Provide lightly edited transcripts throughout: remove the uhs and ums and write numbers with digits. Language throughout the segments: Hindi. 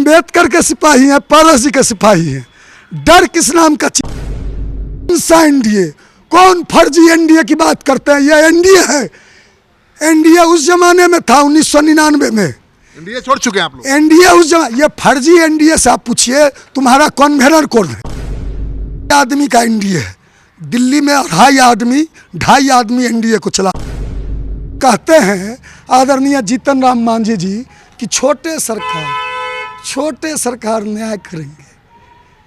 अंबेडकर के सिपाही हैं, पारस जी के सिपाही हैं। डर किस नाम का चीज? एनडीए। कौन फर्जी एनडीए की बात करते हैं? ये एनडीए है। एनडीए उस जमाने में था 1999 में। एनडीए छोड़ चुके हैं आप लोग। एनडीए उस जमाने, ये फर्जी एनडीए से आप पूछिए तुम्हारा कन्वेनर कौन है? आदमी का एनडीए है। दिल्ली में 2.5 आदमी एनडीए को चला। कहते हैं आदरणीय जीतन राम मांझी जी कि छोटे सरकार न्याय करेंगे,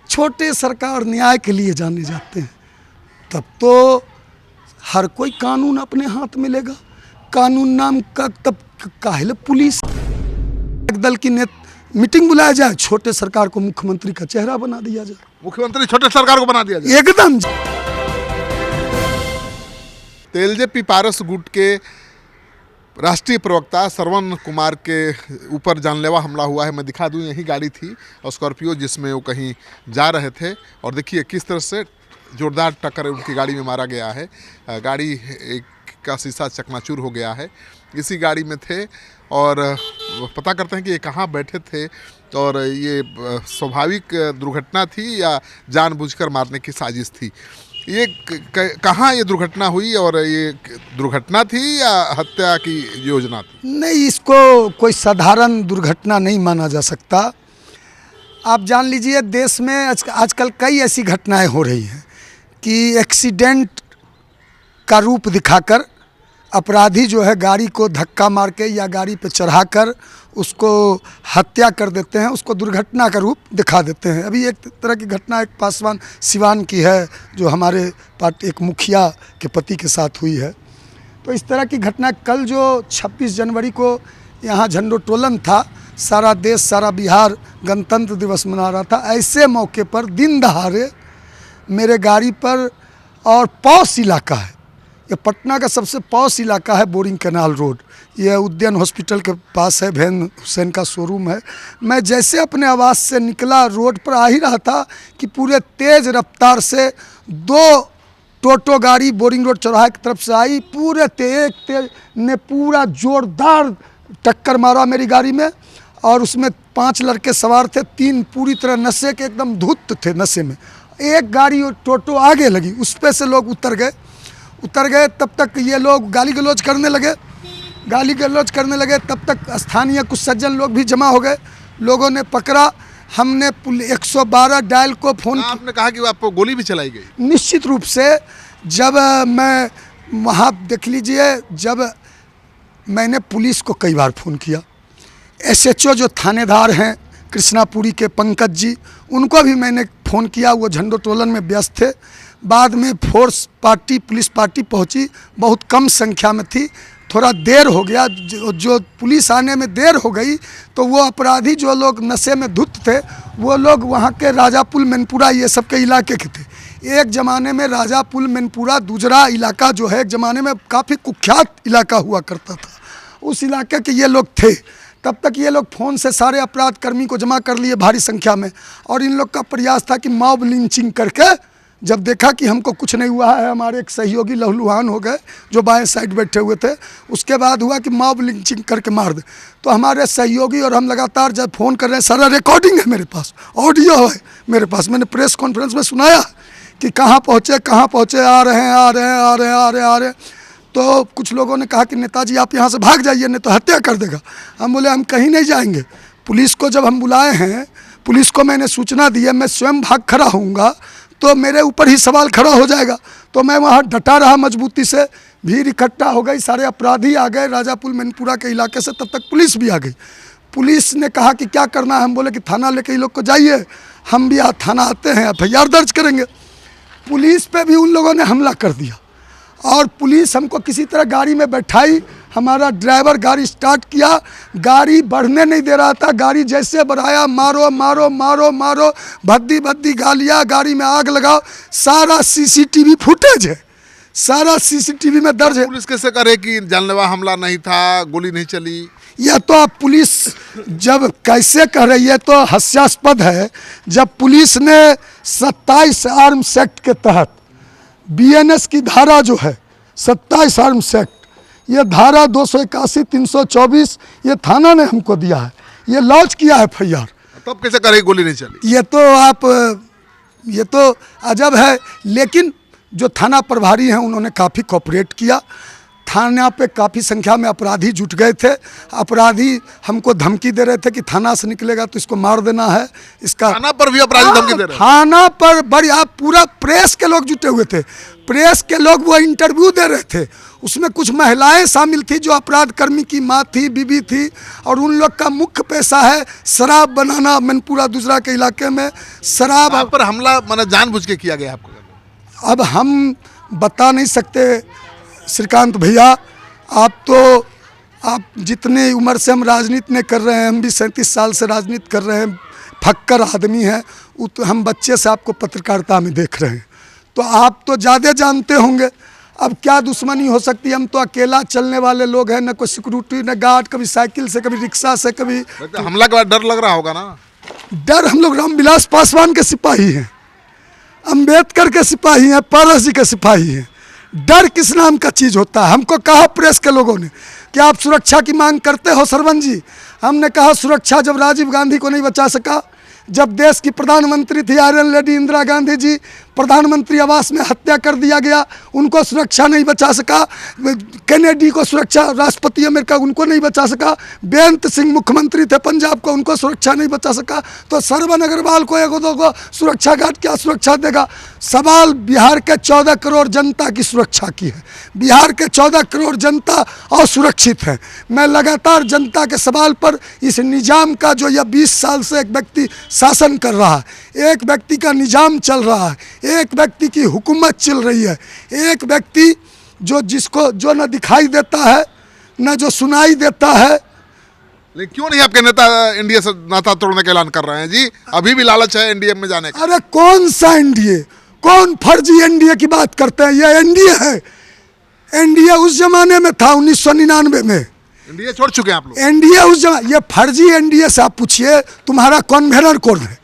छोटे सरकार न्याय के लिए जाने जाते हैं। तब तो हर कोई कानून अपने हाथ में लेगा। कानून नाम का तब काहे पुलिस दल की मीटिंग बुलाया जाए, छोटे सरकार को मुख्यमंत्री का चेहरा बना दिया जाए। मुख्यमंत्री छोटे सरकार को बना दिया जाए एकदम। तेलजेपी पारस गुट के राष्ट्रीय प्रवक्ता श्रवण कुमार के ऊपर जानलेवा हमला हुआ है। मैं दिखा दूं, यही गाड़ी थी स्कॉर्पियो जिसमें वो कहीं जा रहे थे और देखिए किस तरह से जोरदार टक्कर उनकी गाड़ी में मारा गया है। गाड़ी का शीशा चकनाचूर हो गया है। इसी गाड़ी में थे और पता करते हैं कि ये कहाँ बैठे थे और ये स्वाभाविक दुर्घटना थी या जानबूझकर मारने की साजिश थी। ये कहाँ ये दुर्घटना हुई और ये दुर्घटना थी या हत्या की योजना थी? नहीं, इसको कोई साधारण दुर्घटना नहीं माना जा सकता। आप जान लीजिए देश में आजकल कई ऐसी घटनाएं हो रही हैं कि एक्सीडेंट का रूप दिखाकर अपराधी जो है गाड़ी को धक्का मार के या गाड़ी पे चढ़ाकर उसको हत्या कर देते हैं, उसको दुर्घटना का रूप दिखा देते हैं। अभी एक तरह की घटना एक पासवान सिवान की है जो हमारे पार्टी एक मुखिया के पति के साथ हुई है। तो इस तरह की घटना कल जो 26 जनवरी को यहाँ झंडोत्तोलन था, सारा देश सारा बिहार गणतंत्र दिवस मना रहा था। ऐसे मौके पर दिन दहाड़े मेरे गाड़ी पर, और पॉश इलाका है, ये पटना का सबसे पॉश इलाका है, बोरिंग कैनाल रोड, ये उद्यान हॉस्पिटल के पास है, भैन हुसैन का शोरूम है। मैं जैसे अपने आवास से निकला, रोड पर आ ही रहा था कि पूरे तेज़ रफ्तार से 2 टोटो गाड़ी बोरिंग रोड चौराहे की तरफ से आई। पूरे तेज ने पूरा जोरदार टक्कर मारा मेरी गाड़ी में और उसमें 5 लड़के सवार थे। 3 पूरी तरह नशे के एकदम धुत थे, नशे में। एक गाड़ी टोटो आगे लगी, उस पर से लोग उतर गए। तब तक ये लोग गाली गलौज करने लगे। तब तक स्थानीय कुछ सज्जन लोग भी जमा हो गए। लोगों ने पकड़ा, हमने 112 डायल को फ़ोन। आपने कहा कि आपको गोली भी चलाई गई? निश्चित रूप से। जब मैं वहाँ देख लीजिए, जब मैंने पुलिस को कई बार फ़ोन किया, SHO जो थानेदार हैं कृष्णापुरी के पंकज जी, उनको भी मैंने फ़ोन किया। वो झंडोत्तोलन में व्यस्त थे। बाद में फोर्स पार्टी, पुलिस पार्टी पहुंची, बहुत कम संख्या में थी। थोड़ा देर हो गया, जो पुलिस आने में देर हो गई तो वो अपराधी जो लोग नशे में धुत थे वो लोग वहाँ के राजापुल मैनपुरा ये सब के इलाके के थे। एक ज़माने में राजापुल मैनपुरा दूजरा इलाका जो है एक ज़माने में काफ़ी कुख्यात इलाका हुआ करता था, उस इलाके के ये लोग थे। तब तक ये लोग फ़ोन से सारे अपराध कर्मी को जमा कर लिए भारी संख्या में, और इन लोग का प्रयास था कि मॉब लिंचिंग करके, जब देखा कि हमको कुछ नहीं हुआ है, हमारे एक सहयोगी लहूलुहान हो गए जो बाएं साइड बैठे हुए थे, उसके बाद हुआ कि मॉब लिंचिंग करके मार दे। तो हमारे सहयोगी और हम लगातार जब फ़ोन कर रहे हैं, सारा रिकॉर्डिंग है मेरे पास, ऑडियो है मेरे पास, मैंने प्रेस कॉन्फ्रेंस में सुनाया कि कहाँ पहुँचे, आ रहे हैं। तो कुछ लोगों ने कहा कि नेताजी आप यहाँ से भाग जाइए, नहीं तो हत्या कर देगा। हम बोले हम कहीं नहीं जाएंगे। पुलिस को जब हम बुलाए हैं, पुलिस को मैंने सूचना दी है, मैं स्वयं भाग खड़ा होऊंगा तो मेरे ऊपर ही सवाल खड़ा हो जाएगा। तो मैं वहाँ डटा रहा मजबूती से। भीड़ इकट्ठा हो गई, सारे अपराधी आ गए राजापुल मैनपुरा के इलाके से। तब तक पुलिस भी आ गई। पुलिस ने कहा कि क्या करना है? हम बोले कि थाना लेके ये लोग को जाइए, हम भी थाना आते हैं, FIR दर्ज करेंगे। पुलिस पे भी उन लोगों ने हमला कर दिया और पुलिस हमको किसी तरह गाड़ी में बैठाई। हमारा ड्राइवर गाड़ी स्टार्ट किया, गाड़ी बढ़ने नहीं दे रहा था। गाड़ी जैसे बढ़ाया, मारो मारो मारो मारो, भद्दी गालियाँ, गाड़ी में आग लगाओ। सारा CCTV फुटेज है, सारा CCTV में दर्ज है। पुलिस कैसे करे कि जानलेवा हमला नहीं था, गोली नहीं चली? यह तो अब पुलिस जब कैसे कह रही है तो हास्यास्पद है। जब पुलिस ने 27 आर्म्स एक्ट के तहत BNS की धारा जो है 27 आर्म्स एक्ट, ये धारा 281, 324 ये थाना ने हमको दिया है, ये लॉन्च किया है FIR। तब कैसे करे गोली नहीं चली? ये तो अजब है। लेकिन जो थाना प्रभारी हैं उन्होंने काफ़ी कोऑपरेट किया। थाना पे काफ़ी संख्या में अपराधी जुट गए थे। अपराधी हमको धमकी दे रहे थे कि थाना से निकलेगा तो इसको मार देना है। इसका थाना पर भी अपराधी धमकी दे रहे हैं? थाना पर बड़ी आप पूरा प्रेस के लोग जुटे हुए थे। प्रेस के लोग वो इंटरव्यू दे रहे थे। उसमें कुछ महिलाएं शामिल थी जो अपराध कर्मी की माँ थी, बीबी थी, और उन लोग का मुख्य पैसा है शराब बनाना। मनपुरा दूसरा के इलाके में शराब। आप पर हमला माने जानबूझ के किया गया आपको? अब हम बता नहीं सकते श्रीकांत भैया। आप जितने उम्र से हम राजनीति में कर रहे हैं, हम भी 37 साल से राजनीति कर रहे हैं, फक्कर आदमी हैं। हम बच्चे से आपको पत्रकारिता में देख रहे हैं, तो आप तो ज़्यादा जानते होंगे। अब क्या दुश्मनी हो सकती है? हम तो अकेला चलने वाले लोग हैं, न कोई सिक्योरिटी न गार्ड, कभी साइकिल से, कभी रिक्शा से, कभी। तो हमला के बाद डर लग रहा होगा ना? डर, हम लोग रामविलास पासवान के सिपाही हैं, अंबेडकर के सिपाही हैं, पारस जी के सिपाही हैं। डर किस नाम का चीज़ होता है? हमको कहा प्रेस के लोगों ने कि आप सुरक्षा की मांग करते हो सरवन जी। हमने कहा सुरक्षा जब राजीव गांधी को नहीं बचा सका, जब देश की प्रधानमंत्री थी आयरन लेडी इंदिरा गांधी जी, प्रधानमंत्री आवास में हत्या कर दिया गया, उनको सुरक्षा नहीं बचा सका। कैनेडी को सुरक्षा, राष्ट्रपति अमेरिका, उनको नहीं बचा सका। बेअंत सिंह मुख्यमंत्री थे पंजाब को, उनको सुरक्षा नहीं बचा सका। तो सरवन अग्रवाल को एक दो को सुरक्षा गार्ड क्या सुरक्षा देगा? सवाल बिहार के 14 करोड़ जनता की सुरक्षा की है। बिहार के 14 करोड़ जनता असुरक्षित है। मैं लगातार जनता के सवाल पर इस निजाम का जो यह 20 साल से एक व्यक्ति शासन कर रहा है, एक व्यक्ति का निजाम चल रहा है, एक व्यक्ति की हुकूमत चल रही है, एक व्यक्ति जिसको जो न दिखाई देता है न जो सुनाई देता है। लेकिन क्यों नहीं आपके नेता एनडीए से नाता तोड़ने का ऐलान कर रहे हैं जी? अभी भी लालच है एनडीए में जाने का। अरे कौन सा एनडीए? कौन फर्जी एनडीए की बात करते हैं? ये एनडीए है। एनडीए उस जमाने में था 1999 में। एनडीए छोड़ चुके हैं आप लोग? एनडीए उस जमाने, ये फर्जी एनडीए से आप पूछिए तुम्हारा कन्वेनर कौन है?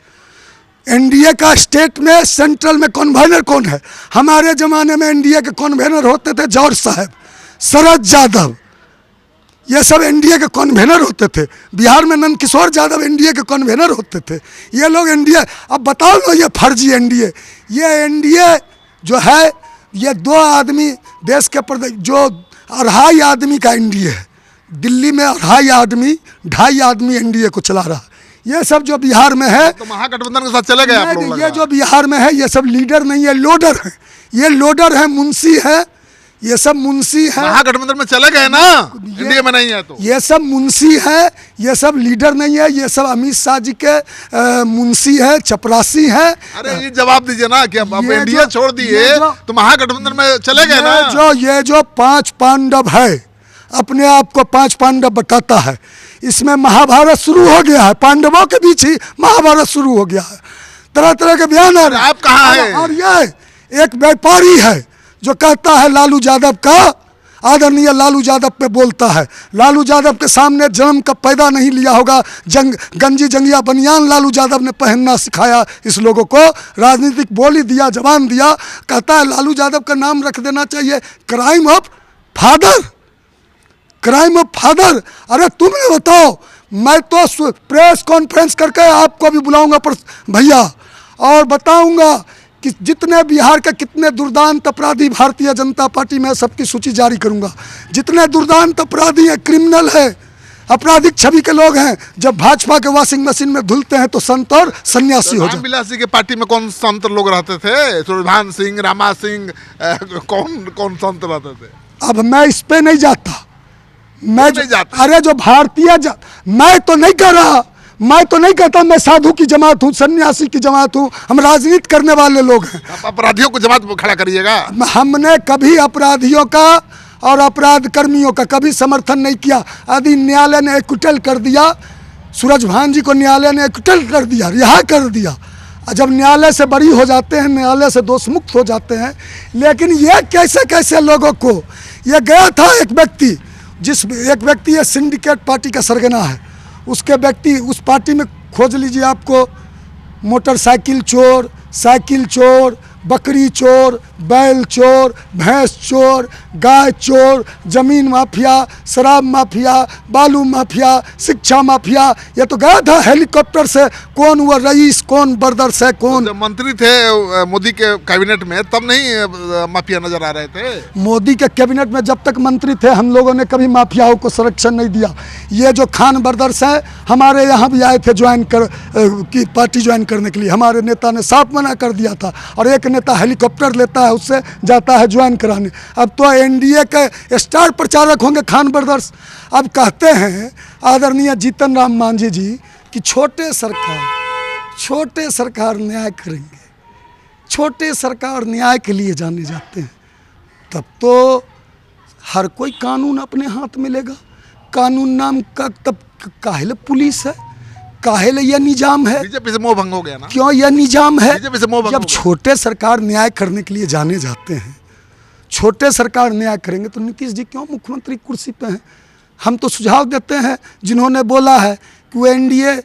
एनडीए का स्टेट में, सेंट्रल में कन्वेनर कौन है? हमारे ज़माने में एनडीए के कन्वेनर होते थे जॉर्ज साहब, शरद यादव, ये सब एनडीए के कन्वेनर होते थे। बिहार में नंदकिशोर यादव एनडीए के कन्वेनर होते थे। ये लोग एनडीए, अब बताओ ना ये फर्जी एनडीए। ये एनडीए जो है, ये 2 आदमी देश के प्रदेश, जो 2.5 आदमी का एनडीए है। दिल्ली में 2.5 आदमी एनडीए को चला रहा है। ये सब जो बिहार में है, तो महागठबंधन के साथ चले गए आप लोग? ये जो बिहार में है ये सब लीडर नहीं है, लोडर है। ये लोडर है, मुंशी है, ये सब मुंशी है। महागठबंधन में चले गए ना, एनडीए में नहीं है तो? ये सब मुंशी है, ये सब लीडर नहीं है। ये सब अमित शाह जी के मुंशी है, चपरासी है। अरे ये जवाब दीजिए ना कि अब एनडीए छोड़ दिए तो महागठबंधन में चले गए ना? ये जो 5 पांडव है, अपने आप को 5 पांडव बताता है, इसमें महाभारत शुरू हो गया है। पांडवों के बीच ही महाभारत शुरू हो गया है। तरह तरह के बयान आ रहे हैं। आप कहाँ हैं? और ये एक व्यापारी है जो कहता है लालू यादव का, आदरणीय लालू यादव पे बोलता है। लालू यादव के सामने जन्म का पैदा नहीं लिया होगा, गंजी जंगिया बनियान लालू यादव ने पहनना सिखाया इस लोगों को। राजनीतिक बोली दिया, जबान दिया। कहता है लालू यादव का नाम रख देना चाहिए crime of father, crime of father. अरे तुमने बताओ, मैं तो प्रेस कॉन्फ्रेंस करके आपको भी बुलाऊंगा भैया, और बताऊंगा कि जितने बिहार के कितने दुर्दांत अपराधी भारतीय जनता पार्टी में, सबकी सूची जारी करूंगा। जितने दुर्दांत अपराधी हैं, क्रिमिनल है, आपराधिक छवि के लोग हैं, जब भाजपा के वॉशिंग मशीन में धुलते हैं तो संत और सन्यासी हो जाते। रामविलास जी के पार्टी में कौन संत लोग रहते थे? सुरभान सिंह, रामा सिंह, कौन संत रहते थे? अब मैं इस पे नहीं जाता, मैं नहीं जाता। अरे जो भारतीय मैं तो नहीं कह रहा, मैं तो नहीं कहता मैं साधु की जमात हूँ, सन्यासी की जमात हूँ। हम राजनीति करने वाले लोग हैं। आप अपराधियों को जमात में खड़ा करिएगा? हमने कभी अपराधियों का और अपराध कर्मियों का कभी समर्थन नहीं किया। यदि न्यायालय ने एक्विटल कर दिया, सूरजभान जी को न्यायालय ने एक्विटल कर दिया, रिहा कर दिया। जब न्यायालय से बरी हो जाते हैं, न्यायालय से दोष मुक्त हो जाते हैं। लेकिन ये कैसे कैसे लोगों को, ये गया था एक व्यक्ति, एक व्यक्ति ये सिंडिकेट पार्टी का सरगना है, उसके व्यक्ति उस पार्टी में खोज लीजिए आपको, मोटरसाइकिल चोर, साइकिल चोर, बकरी चोर, बैल चोर, भैंस चोर, गाय चोर, ज़मीन माफिया, शराब माफिया, बालू माफिया, शिक्षा माफिया। ये तो गया था हेलीकॉप्टर से, कौन वो रईस, कौन बरदर्स है, कौन। जब मंत्री थे मोदी के कैबिनेट में तब नहीं माफिया नजर आ रहे थे? मोदी के कैबिनेट में जब तक मंत्री थे हम लोगों ने कभी माफियाओं को संरक्षण नहीं दिया। ये जो खान ब्रदर्स हैं हमारे यहाँ भी आए थे ज्वाइन की पार्टी ज्वाइन करने के लिए, हमारे नेता ने साफ मना कर दिया था। और एक नेता हेलीकॉप्टर लेता है, उससे जाता है ज्वाइन कराने। अब तो एनडीए के स्टार प्रचारक होंगे खान ब्रदर्स। अब कहते हैं आदरणीय जीतन राम मांझी जी कि छोटे सरकार न्याय करेंगे, छोटे सरकार न्याय के लिए जाने जाते हैं। तब तो हर कोई कानून अपने हाथ में लेगा। कानून नाम का तब काहेले पुलिस है, काहेले यह निजाम है? बीजेपी से मोह भंग हो गया ना। क्यों यह निजाम है? बीजेपी से मोह भंग हो जब गया। छोटे सरकार न्याय करने के लिए जाने जाते हैं, छोटे सरकार न्याय करेंगे तो नीतीश जी क्यों मुख्यमंत्री कुर्सी पे हैं? हम तो सुझाव देते हैं, जिन्होंने बोला है कि वो एनडीए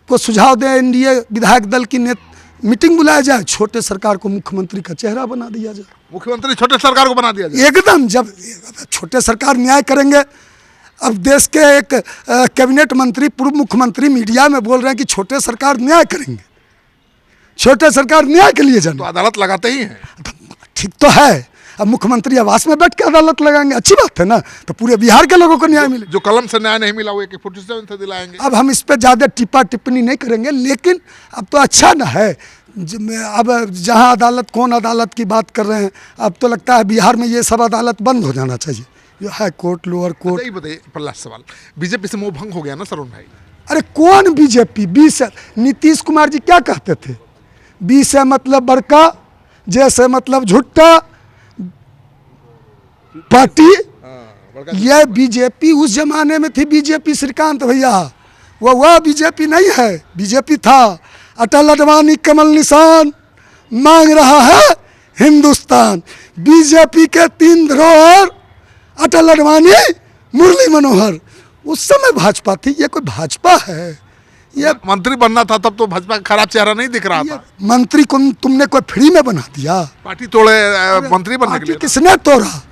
को सुझाव दें, एनडीए विधायक दल की मीटिंग बुलाया जाए, छोटे सरकार को मुख्यमंत्री का चेहरा बना दिया जाए। मुख्यमंत्री छोटे सरकार को बना दिया जाए एकदम। जब छोटे सरकार न्याय करेंगे, अब देश के एक कैबिनेट मंत्री, पूर्व मुख्यमंत्री मीडिया में बोल रहे हैं कि छोटे सरकार न्याय करेंगे, छोटे सरकार न्याय के लिए तो जाने। अदालत लगाते ही हैं। ठीक तो है, अब मुख्यमंत्री आवास में बैठ के अदालत लगाएंगे, अच्छी बात है ना, तो पूरे बिहार के लोगों को न्याय मिले। जो कलम से न्याय नहीं मिला वो AK-47 से दिलाएंगे। अब हम इस पे ज़्यादा टिप्पा टिप्पणी नहीं करेंगे, लेकिन अब तो अच्छा ना है। अब जहां अदालत, कौन अदालत की बात कर रहे हैं, अब तो लगता है बिहार में ये सब अदालत बंद हो जाना चाहिए, जो हाई कोर्ट, लोअर कोर्ट। अच्छा, बताइए पहला सवाल, बीजेपी से मोह भंग हो गया ना सरुण भाई? अरे कौन बीजेपी? बी से नीतीश कुमार जी क्या कहते थे? बी से मतलब बड़का, जे से मतलब झुट्टा पार्टी। ये बीजेपी उस जमाने में थी, बीजेपी श्रीकांत भैया, वह बीजेपी नहीं है। बीजेपी था अटल अडवाणी कमल निशान, मांग रहा है हिंदुस्तान। बीजेपी के 3 धरोहर अटल अडवाणी, मुरली मनोहर। उस समय भाजपा थी, ये कोई भाजपा है? ये मंत्री बनना था तब तो भाजपा का खराब चेहरा नहीं दिख रहा था। मंत्री को तुमने कोई फ्री में बना दिया? पार्टी तोड़े मंत्री बनने के लिए? किसने तोड़ा?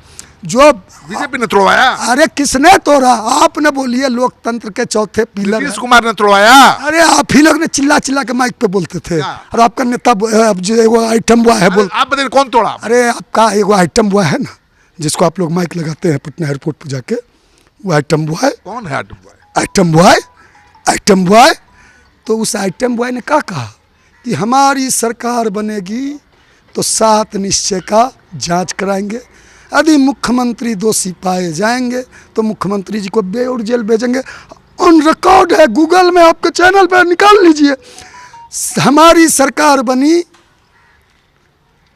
जो बीजेपी ने तोड़वाया। अरे किसने तोड़ा? आपने बोलिए, लोकतंत्र के चौथे पिलर। नीतीश कुमार ने तोड़वाया। अरे आप ही लोग ने चिल्ला चिल्ला के माइक पे बोलते थे। और आपका नेता अब जो एगो आइटम बॉय है बोल। आप बताइए कौन तोड़ा? अरे आपका एगो आइटम बॉय है ना, जिसको आप लोग माइक लगाते हैं पटना एयरपोर्ट पे जाके, वो आइटम बॉय। कौन है आइटम बॉय? Item boy. तो उस आइटम बॉय ने क्या कहा कि हमारी सरकार बनेगी तो 7 निश्चय का जांच कराएंगे, यदि मुख्यमंत्री दोषी पाए जाएंगे तो मुख्यमंत्री जी को बेऊर जेल भेजेंगे। ऑन रिकॉर्ड है, गूगल में आपके चैनल पर निकाल लीजिए। हमारी सरकार बनी,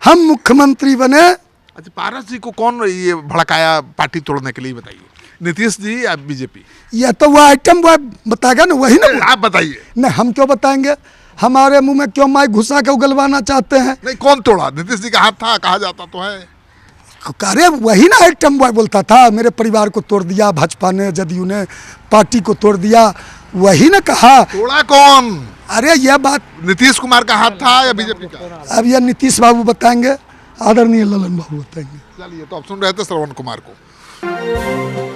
हम मुख्यमंत्री बने। अच्छा, पारस जी को कौन ये भड़काया पार्टी तोड़ने के लिए, बताइए? नीतीश जी या बीजेपी? यह तो वह आइटम बॉय बताएगा ना, वही ना। आप बताइए। नहीं, हम क्यों बताएंगे? हमारे मुंह में क्यों माइक घुसा के उगलवाना चाहते हैं? नहीं, कौन तोड़ा? नीतीश जी का हाथ था, कहा जाता तो है। अरे वही ना आइटम बॉय बोलता था, मेरे परिवार को तोड़ दिया भाजपा ने, जदयू ने, पार्टी को तोड़ दिया, वही ना कहा। तोड़ा कौन? अरे यह बात नीतीश कुमार का हाथ था या बीजेपी का? अब यह नीतीश बाबू बताएंगे, आदरणीय ललन बाबू बताएंगे। चलिए, तो आप सुन रहे थे श्रवण कुमार को।